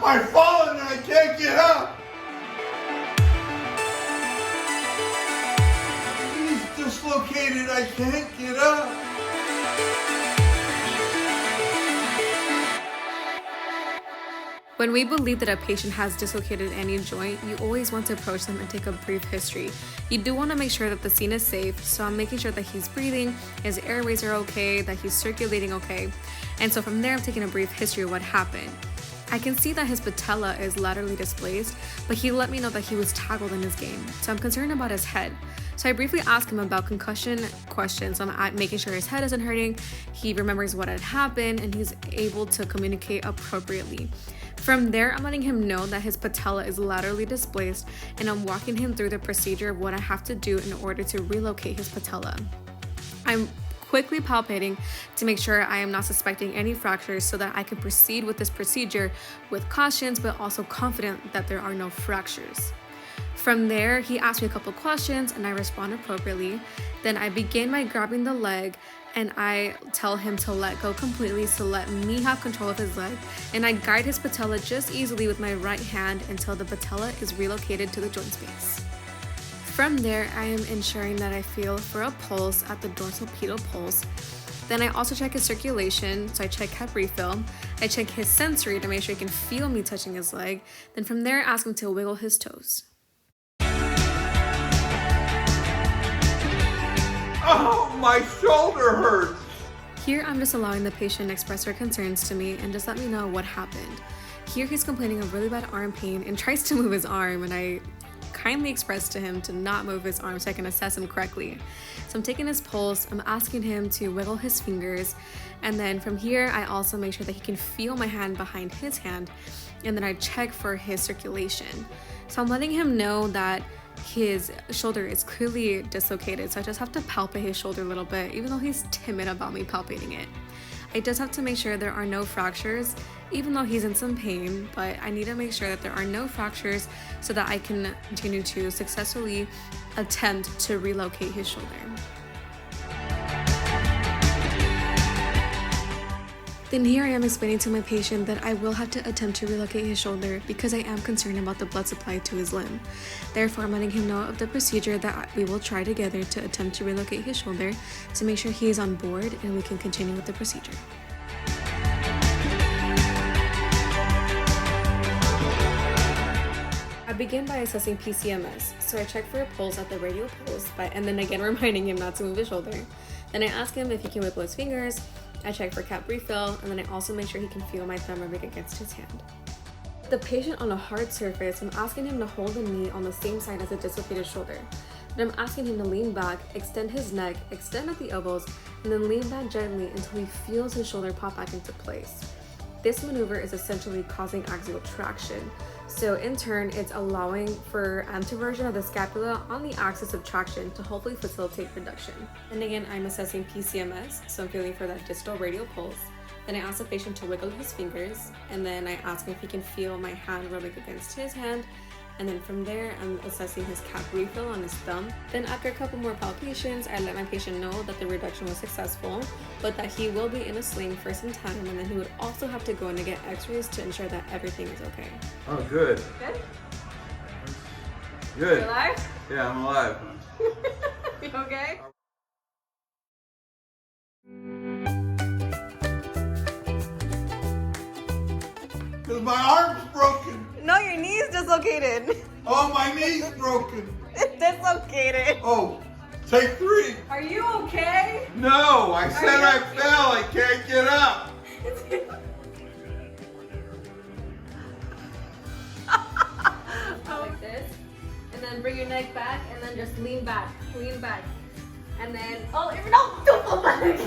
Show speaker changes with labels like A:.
A: I've fallen and I can't get up. He's dislocated. I can't get up.
B: When we believe that a patient has dislocated any joint, you always want to approach them and take a brief history. You do want to make sure that the scene is safe, so I'm making sure that he's breathing, his airways are okay, that he's circulating okay. And so from there, I'm taking a brief history of what happened. I can see that his patella is laterally displaced, but he let me know that he was tackled in his game, so I'm concerned about his head. So I briefly asked him about concussion questions. So I'm making sure his head isn't hurting, he remembers what had happened, and he's able to communicate appropriately. From there, I'm letting him know that his patella is laterally displaced, and I'm walking him through the procedure of what I have to do in order to relocate his patella. I'm quickly palpating to make sure I am not suspecting any fractures so that I can proceed with this procedure with cautions, but also confident that there are no fractures. From there, he asked me a couple questions and I respond appropriately. Then I begin by grabbing the leg and I tell him to let go completely, so let me have control of his leg, and I guide his patella just easily with my right hand until the patella is relocated to the joint space. From there, I am ensuring that I feel for a pulse at the dorsal pedal pulse. Then I also check his circulation, so I check cap refill. I check his sensory to make sure he can feel me touching his leg. Then from there, I ask him to wiggle his toes.
A: Oh, my shoulder hurts.
B: Here, I'm just allowing the patient to express her concerns to me and just let me know what happened. Here, he's complaining of really bad arm pain and tries to move his arm, and I kindly express to him to not move his arm so I can assess him correctly. So I'm taking his pulse, I'm asking him to wiggle his fingers, and then from here I also make sure that he can feel my hand behind his hand, and then I check for his circulation. So I'm letting him know that his shoulder is clearly dislocated, so I just have to palpate his shoulder a little bit, even though he's timid about me palpating it. I just have to make sure there are no fractures, even though he's in some pain, but I need to make sure that there are no fractures so that I can continue to successfully attempt to relocate his shoulder. Then here I am explaining to my patient that I will have to attempt to relocate his shoulder because I am concerned about the blood supply to his limb. Therefore, I'm letting him know of the procedure that we will try together to attempt to relocate his shoulder to make sure he is on board and we can continue with the procedure. I begin by assessing PCMS, so I check for a pulse at the radial pulse, and then again reminding him not to move his shoulder. Then I ask him if he can wiggle his fingers, I check for cap refill, and then I also make sure he can feel my thumb rubbing against his hand. With the patient on a hard surface, I'm asking him to hold the knee on the same side as the dislocated shoulder. Then I'm asking him to lean back, extend his neck, extend at the elbows, and then lean back gently until he feels his shoulder pop back into place. This maneuver is essentially causing axial traction. So in turn, it's allowing for anteversion of the scapula on the axis of traction to hopefully facilitate reduction. And again, I'm assessing PCMS, so I'm feeling for that distal radial pulse. Then I ask the patient to wiggle his fingers, and then I ask him if he can feel my hand rubbing against his hand. And then from there, I'm assessing his cap refill on his thumb. Then after a couple more palpations, I let my patient know that the reduction was successful, but that he will be in a sling for some time, and then he would also have to go in to get x-rays to ensure that everything is okay.
A: Oh, good.
B: Good?
A: Good.
B: You alive?
A: Yeah, I'm alive.
B: You okay?
A: Because my arm's broken.
B: No, your knee's dislocated.
A: Oh, my knee's broken.
B: It's dislocated.
A: Oh, take 3.
B: Are you okay?
A: No, I said
B: you
A: I
B: okay?
A: fell. I can't get up.
B: Like this. And then bring your neck back and then just lean back. Lean back. And then, oh, no, don't fall back.